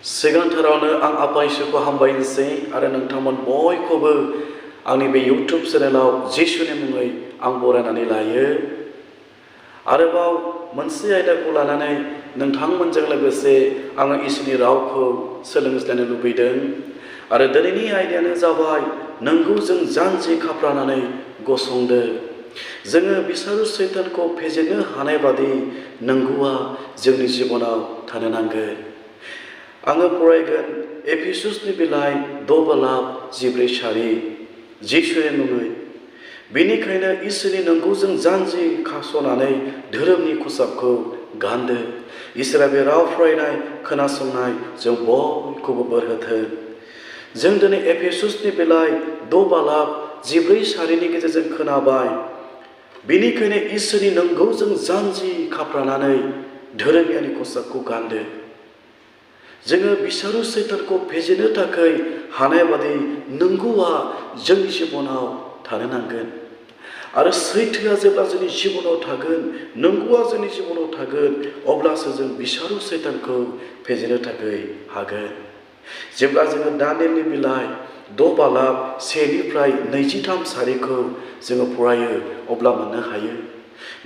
सिगांथारावनो आं आफा इसोरखौ हामबायनोसै आरो नोंथांमोन बयखौबो आंनि बे इउट्युब चेनेलाव जिसुनि मुङै आं बरायनानै लायो। आरोबाव मोनसे आयदाखौ लानानै नोंथांमोनजों लोगोसे आङो इसोरनि रावखौ सोलोंज्लायनो लुबैदों। आरो दिनैनि आयदायानो जाबाय नोंगौ जों जानजि खाफ्रानानै गसंदो। जोङो बिसारु सैतानखौ फेजेननो हानाय बादि नंगौआ जोंनि जिबनाव थानो नांगोन। आङो फरायगोन एफिसुसनि बिलाइ 4:14 जिसुनि मुङै। बेनिखायनो इसोरनि नंगौजों जानजि खास'नानै धोरोमनि खसाबखौ गानदो। इसोरा बे राव फरायनाय खोनासंनाय जों बयखौबो बोर होथों। जों दिनै एफिसुसनि बिलाइ 4:14 गेजेरजों खोनाबाय। बेनिखायनो इसोरनि नंगौजों जानजि खाफ्रानानै धोरोमियानि खसाबखौ गानदो। जोङो बिसारु सैतानखौ फेजेननो थाखाय हानाय बादि नंगौआ जोंनि जिबनाव थानो नांगोन। आरो सैथोआ जेब्ला जोंनि जिबनाव थागोन, नंगौआ जोंनि जिबनाव थागोन, अब्लासो जों बिसारु सैतानखौ फेजेननो थाखाय हागोन। जेब्ला जोङो दानियेलनि बिलाइ 1:1-23 जोङो फरायो अब्ला मोननो हायो।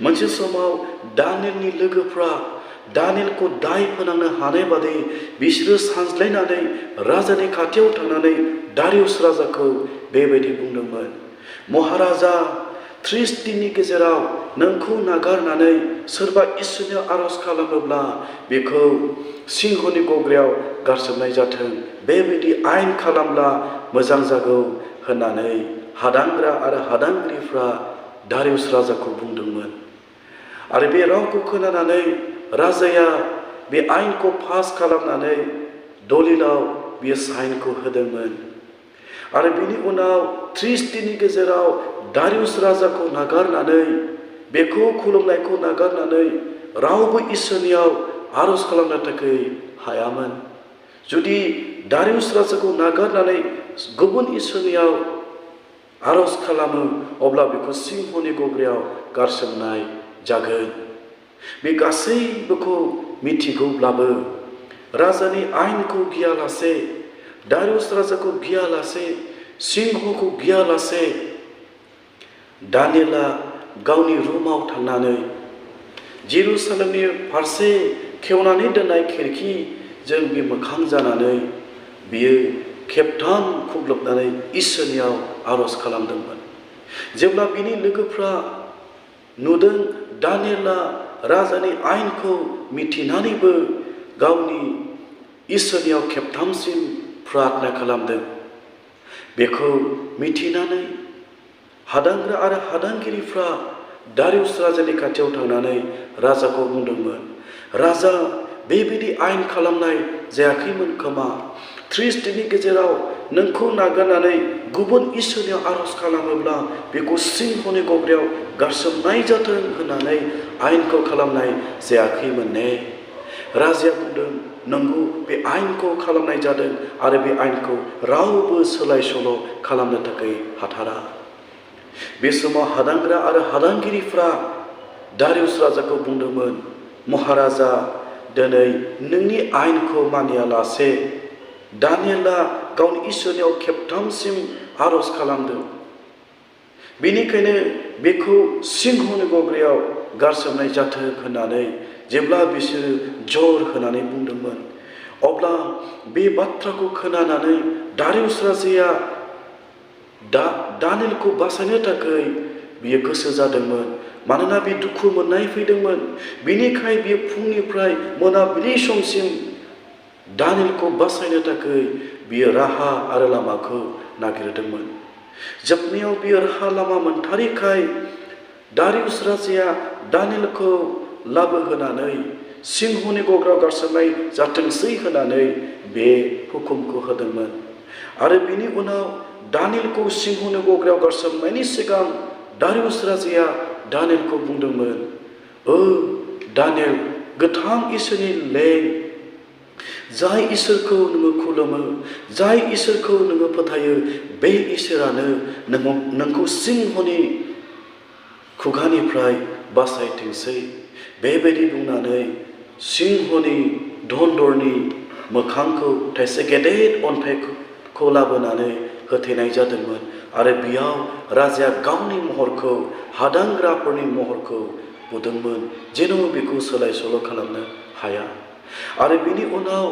मोनसे समाव दानियेलनि लोगोफ्रा दानियेलखौ दाय फोनांनो हानाय बादि बिसोरो सानज्लायनानै राजानि खाथियाव थांनानै दारियुस राजाखौ बेबायदि बुंदोंमोन, महाराजा 30 दिननि गेजेराव नोंखौ नागारनानै सोरबा इसोरनियाव आरज खालामोब्ला बेखौ सिंहनि गग्रायाव गारसोमनाय जाथों। बेबायदि आयेन खालामब्ला मोजां जागौ होननानै हादांग्रा आरो हादांगिरिफ्रा दारियुस राजाखौ बुंदोंमोन। आरो बे रावखौ खोनानानै राजाया बे आयेनखौ पास खालामनानै दलिलाव बियो साइनखौ होदोंमोन। आरो बिनि उनाव 30 दिननि गेजेराव दारियुस राजाखौ नागारनानै, बेखौ खुलुमनायखौ नागारनानै रावबो इसोरनियाव आरज खालामनो थाखाय हायामोन। जुदि दारियुस राजाखौ नागारनानै गुबुन इसोरनियाव आरज खालामो अब्ला बेखौ सिंहनि गग्रायाव गारसोमनाय जागोन। बे गासैबोखौ मिथिगौब्लाबो राजानि आयेनखौ गियालासे, दारियुस राजाखौ गियालासे, सिंहखौ गियालासे दानियेला गावनि रुमाव थांनानै जेरुसालेमनि फारसे खेवनानै दोननाय खिरखिजों बे मोखां जानानै बियो खेबथाम खुग्लुबनानै इसोरनियाव आरज खालामदोंमोन। जेब्ला बिनि लोगोफ्रा नुदों दानियेला राजानि आयेनखौ मिथिनानैबो गावनि इसोरनियाव खेबथामसिम प्रार्थना खालामदों, बेखौ मिथिनानै हादांग्रा आरो हादांगिरिफ्रा दारियुस राजानि खाथियाव थांनानै राजाखौ बुंदोंमोन, राजा बेबायदि आयेन खालामनाय जायाखैमोन खोमा। 30 दिननि गेजेराव नोंखौ नागारनानै गुबुन इसोरनियाव आरज खालामोब्ला बेखौ सिंहनि गग्रायाव गारसोमनाय जाथों होननानै आयेनखौ खालामनाय जायाखैमोन ने? राजाया बुंदों, नंगौ बे आयेनखौ खालामनाय जादों आरो बे आयेनखौ रावबो सोलाय सोल' खालामनो थाखाय हाथारा। बे समाव हादांग्रा आरो हादांगिरिफ्रा दारियुस राजाखौ बुंदोंमोन, महाराजा दिनै नोंनि आयेनखौ मानियालासे दानियेला गावनि इसोरनियाव खेबथामसिम आरज खालामदों। बेनिखायनो बेखौ सिंहनि गग्रायाव गारसोमनाय जाथों होननानै जेब्ला बिसोरो जर होनानै बुंदोंमोन, अब्ला बे बाथ्राखौ खोनानानै दारियुस राजाया दानियेलखौ बासायनो थाखाय बियो गोसो जादोंमोन। मानोना बे दुखु मोननाय फैदोंमोन। बिनिखाय बियो फुंनिफ्राय मोनाबिलि समसिम दानियेलखौ बासायनो थाखाय बियो राहा आरो लामाखौ नागिरदोंमोन। जोबनायाव बियो राहा लामा मोनथारिखाय दारियुस राजाया दानियेलखौ लाबोहोनानै सिंहनि गग्रायाव गारसोमनाय जाथोंसै होननानै बे हुकुमखौ होदोंमोन। आरो बिनि उनाव दानियेलखौ सिंहनि गग्रायाव गारसोमनायनि सिगां दारियुस राजाया दानियेलखौ बुंदोंमोन, ओ दानियेल, गोथां इसोरनि लें, जाय इसोरखौ नोङो खुलुमो, जाय इसोरखौ नोङो फोथायो, बे इसोरानो नोंखौ सिंहनि खुगानिफ्राय बासायथोंसै। बेबायदि बुंनानै सिंहनि दन्दरनि मोखांखौ थाइसे गेदेर अन्थाइखौ लाबोनानै होथेनाय जादोंमोन आरो बेयाव राजाया गावनि महरखौ हादांग्राफोरनि महरखौ बुदोंमोन जेन' बेखौ सोलाय सोल' खालामनो हाया। आरो बिनि उनाव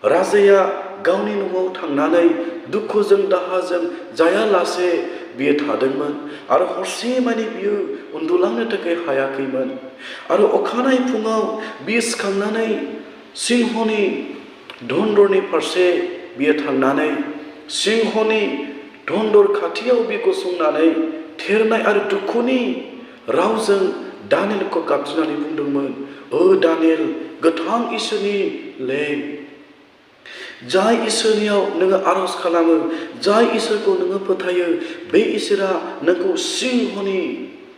राजाया गावनि न'आव थांनानै दुखुजों दाहाजों जायालासे बियो थादोंमोन आरो हरसे मानि बियो उन्दुलांनो थाखाय हायाखैमोन। आरो अखानायै फुङाव बियो सिखांनानै सिंहनि दन्दरनि फारसे बियो थांनानै सिंहनि दन्दर खाथियाव बियो गसंनानै थेरनाय आरो दुखुनि रावजों दानियेलखौ गाबज्रिनानै बुंदोंमोन, ओ दानियेल, गोथां इसोरनि लें, जाय इसोरनियाव नोङो आरज खालामो, जाय इसोरखौ नोङो फोथायो, बे इसोरा नोंखौ सिंहनि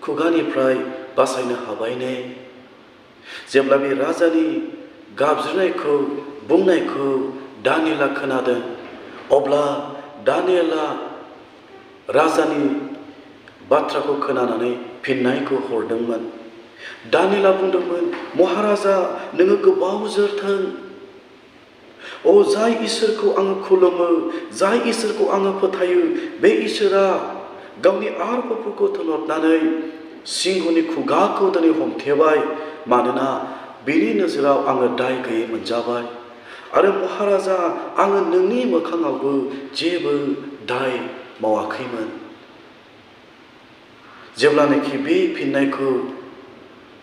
खुगानिफ्राय बासायनो हाबाय ने। जेब्ला बे राजानि गाबज्रिनायखौ बुंनायखौ दानियेला खोनादों, अब्ला दानियेला राजानि बाथ्राखौ खोनानानै फिननायखौ हरदोंमोन। दानियेला बुंदोंमोन, महाराजा, नोङो गोबाव जोरथों। अ, जाय इसोरखौ आङो खुलुमो, जाय इसोरखौ आङो फोथायो, बे इसोरा गावनि आरफोरखौ थोनहरनानै सिंहनि खुगाखौ दिनै हमथेबाय, मानोना बिनि नोजोराव आङो दाय गैयै मोनजाबाय। आरो महाराजा, आङो नोंनि मोखाङावबो जेबो दाय मावाखैमोन। जेब्लानाखि बे फिननायखौ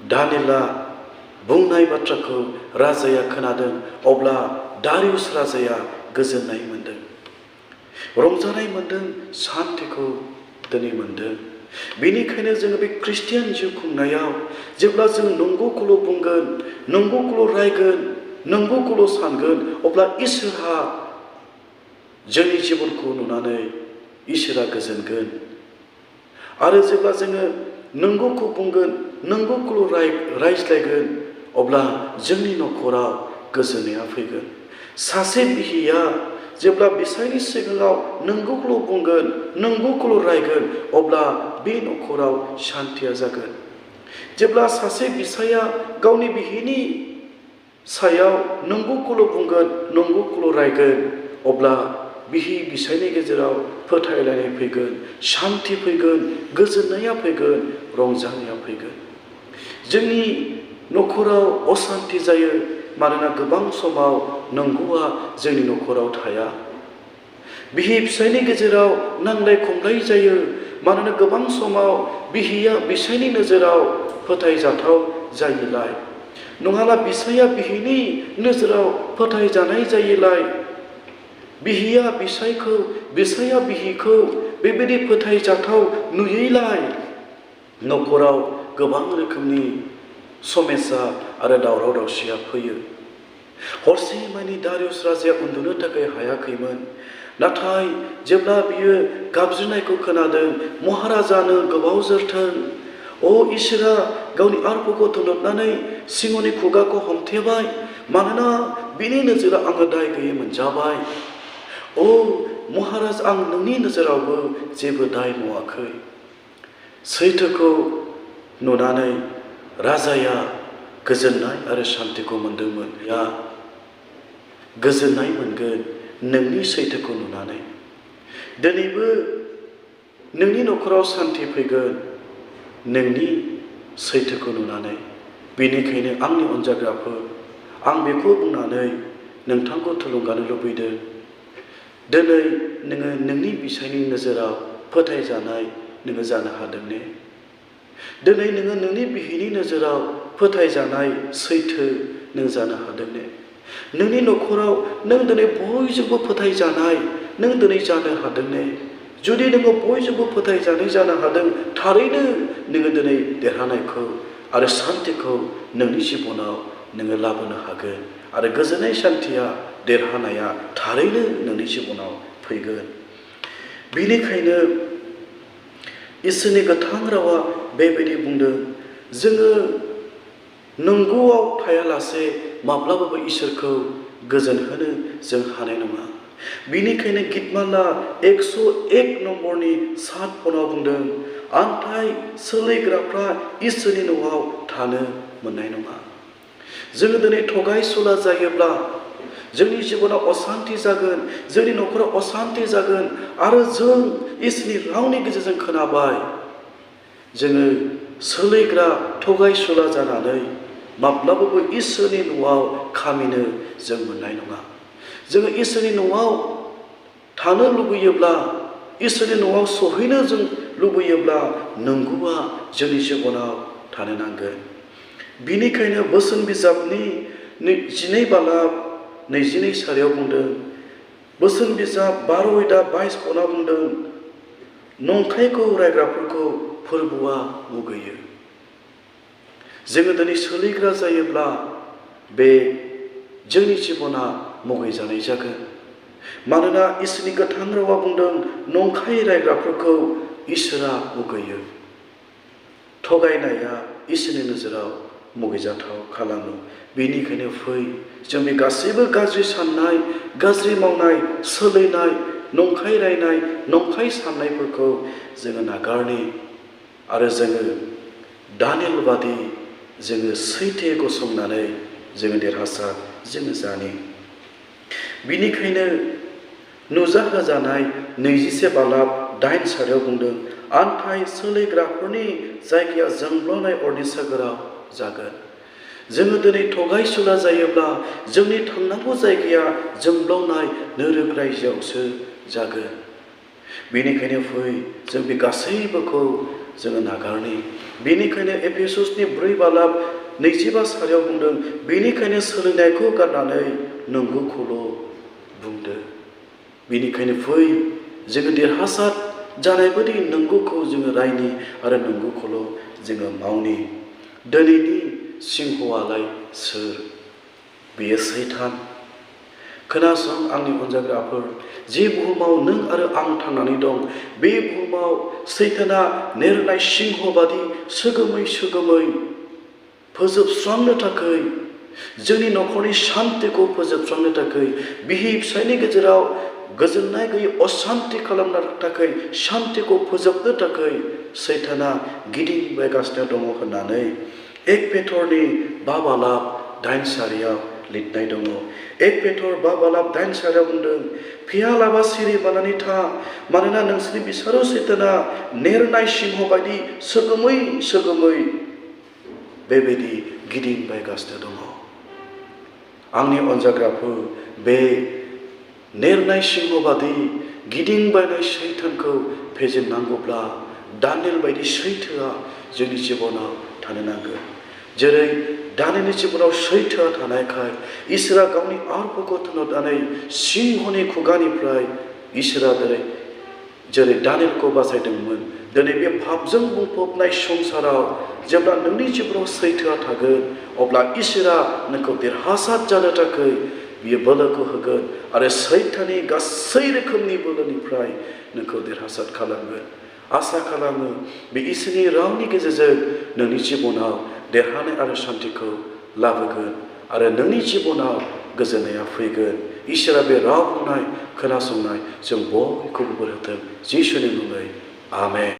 दानियेला बुंनाय बाथ्राखौ राजाया खोनादों, अब्ला दारियुस राजाया गोजोननाय मोनदों, रंजानाय मोनदों, सान्थिखौ दिनै मोनदों। बेनिखायनो जोङो बे ख्रिस्टियान जिउ खुंनायाव जेब्ला जों नंगौखौल' बुंगोन, नंगौखौल' रायगोन, नंगौखौल' सानगोन, अब्ला इसोरहा जोंनि जिबनखौ नुनानै इसोरा गोजोनगोन। आरो जेब्ला जोङो नंगौखौ बुंगोन, नंगौखौल' रायज्लायगोन, अब्ला जोंनि न'खराव गोजोननाया फैगोन। सासे बिहिया जेब्ला बिसायनि सिगाङाव नंगौखौल' बुंगोन, नंगौखौल' रायगोन, अब्ला बे न'खराव सान्थिया जागोन। जेब्ला सासे बिसाया गावनि बिहिनि सायाव नंगौखौल' बुंगोन, नंगौखौल' रायगोन, अब्ला बिहि बिसायनि गेजेराव फोथायलायनाय फैगोन, सान्थि फैगोन, गोजोननाया फैगोन, रंजानाया फैगोन। जोंनि न'खराव असान्थि जायो, मानोना गोबां समाव नंगौआ जोंनि न'खराव थाया। बिहि फिसायनि गेजेराव नांलाय खमलाय जायो, मानोना गोबां समाव बिहिया बिसायनि नोजोराव फोथायजाथाव जायोलाय, नङाब्ला बिसाया बिहिनि नोजोराव फोथायजानाय जायोलाय, बिहिया बिसायखौ, बिसाया बिहिखौ बेबायदि फोथायजाथाव नुयैलाय न'खराव गोबां रोखोमनि समस्या आरो दावराव दावसिया फैयो। हरसे मानि दारियुस राजाया उन्दुनो थाखाय हायाखैमोन। नाथाय जेब्ला बियो गाबज्रिनायखौ खोनादों, महाराजानो गोबाव जोरथों, अ, इसोरा गावनि आरफोरखौ थोनहरनानै सिंहनि खुगाखौ हमथेबाय, मानोना बिनि नोजोराव आङो दाय गैयै मोनजाबाय। अ महाराज, आं नोंनि नोजोरावबो जेबो दाय मावाखै। सैथोखौ नुनानै राजाया गोजोननाय आरो सान्थिखौ मोनदोंमोन। या गोजोननाय मोनगोन नोंनि सैथोखौ नुनानै। दिनैबो नोंनि न'खराव सान्थि फैगोन नोंनि सैथोखौ नुनानै। बेनिखायनो आंनि अनजाग्राफोर, आं बेखौ बुंनानै नोंथांखौ थुलुंगानो लुबैदों। दिनै नोङो नोंनि बिसायनि नोजोराव फोथायजानाय नोङो जानो हादों ने? दिनै नोङो नोंनि बिहिनि नोजोराव फोथायजानाय सैथो नों जानो हादों ने? नोंनि न'खराव नों दिनै बयजोंबो फोथायजानाय नों दिनै जानो हादों ने? जुदि नोङो बयजोंबो फोथायजानाय जानो हादों, थारैनो नोङो दिनै देरहानायखौ आरो सान्थिखौ नोंनि जिबनाव नोङो लाबोनो हागोन। आरो गोजोननाय, सान्थिया, देरहानाया थारैनो नोंनि जिबनाव फैगोन। बेनिखायनो इसोरनि गोथां रावा बेबायदि बुंदों, जोङो नंगौआव थायालासे माब्लाबाबो इसोरखौ गोजोन होनो जों हानाय नङा। बेनिखायनो गितमाला 101 नम्बरनि 7 पनाव बुंदों, आन्थाय सोलिग्राफ्रा इसोरनि न'आव थानो मोननाय नङा। जोङो दिनै थगायसुला जायोब्ला, जोंनि जिबनाव असान्ति जागोन, जोंनि न'खराव असान्ति जागोन आरो जों इसोरनि रावनि गेजेरजों खोनाबाय जोङो सोलायग्रा थगायसुला जानानै माब्लाबाबो इसोरनि न'आव खामिनो जों मोननाय नङा। जोङो इसोरनि न'आव थानो लुबैयोब्ला, इसोरनि न'आव सहैनो जों लुबैयोब्ला नंगौआ जोंनि जिबनाव थानो नांगोन। बिनिखायनो बोसोन बिजाबनि 12 बालाब 22 सारियाव बुंदों, बोसोन बिजाब 12:22 बुंदों, नंखायखौ रायग्राफोरखौ फोरबोआ मुगैयो। जोङो दिनै सोलिग्रा जायोब्ला बे जोंनि जिबना मुगैजानाय जागोन। मानोना इसोरनि गोथां रावा बुंदों नंखाय रायग्राफोरखौ इसोरा मुगैयो। थगायनाया इसोरनि नोजोराव मुगैजाथाव खालामो। बेनिखायनो फै जों बे गासैबो गाज्रि साननाय, गाज्रि मावनाय, सोलिनाय, नंखाय रायनाय, नंखाय साननायफोरखौ जोङो नागारनि आरो जोङो दानियेल बादि जोङो सैथो गसंनानै जोङो देरहासार जोङो जानि। बिनिखायनो नुजाहोजानाय 21 बालाब 8 सारियाव बुंदों, आन्थाय सोलिग्राफोरनि जायगाया जोंब्लावनाय अरनि सागोराव जागोन। जोङो दिनै थगायसुला जायोब्ला जोंनि थांनांगौ जायगाया जोंब्लावनाय नोरोग रायजोआवसो जागोन। बेनिखायनो फै जों बे गासैबोखौ जोङो नागारनि। बेनिखायनो एफेससनि 4 बालाब 25 सारियाव बुंदों, बेनिखायनो सोलिनायखौ गारनानै नंगौखौल' बुंदो। बेनिखायनो फै जोङो देरहासार जानाय बायदि नंगौखौ जोङो रायनि आरो नंगौखौल' जोङो मावनि। दिनैनि सिंहआलाय सोर? बेयो सैतान। खोनासं आंनि अनजाग्राफोर, जे बुहुमाव नों आरो आं थांनानै दं, बे बुहुमाव सैताना नेरनाय सिंह बादि सोगोमै सोगोमै फोजोबस्रांनो थाखाय, जोंनि न'खरनि शान्तिखौ फोजोबस्रांनो थाखाय, बिहि फिसायनि गेजेराव गोजोननाय गैयै अशान्ति खालामनो थाखाय, शान्तिखौ फोजोबनो थाखाय सैताना गिदिंबायगासिनो दङ होननानै 1 पेटरनि 5 बालाब 8 सारियाव लिरनाय दङ। 1 पेटर 5 बालाब 8 सारियाव बुंदों, फेयालाबा सिरि बानानै था, मानोना नोंसोरनि बिसारो सैताना नेरनाय सिंह बायदि सोगोमै सोगोमै बेबायदि गिदिंबायगासिनो दङ। आंनि अनजाग्राफोर, बे नेरनाय सिंह बादि गिदिंबायनाय सैतानखौ फेजेननांगौब्ला दानियेल बायदि सैथोआ जोंनि जिबनाव थानो नांगोन। जेरै दानियेलनि जिबनाव सैथोआ थानायखाय इसोरा गावनि आरफोरखौ थोनहरनानै सिंहनि खुगानिफ्राय इसोरा जेरै दानियेलखौ बासायदोंमोन। दिनै बे पापजों बुंफबनाय संसाराव जेब्ला नोंनि जिबनाव सैथोआ थागोन, अब्ला इसोरा नोंखौ देरहासार जानो थाखाय बियो बोलोखौ होगोन आरो सैताननि गासै रोखोमनि बोलोनिफ्राय नोंखौ देरहासार खालामगोन। आसा खालामो बे इसोरनि रावनि गेजेरजों नोंनि जिबनाव देरहानाय आरो शान्तिखौ लाबोगोन आरो नोंनि जिबनाव गोजोननाया फैगोन। इसोरा बे राव बुंनाय खोनासंनाय जों बयखौबो बोर होथों। जिसुनि मुङै आमेन।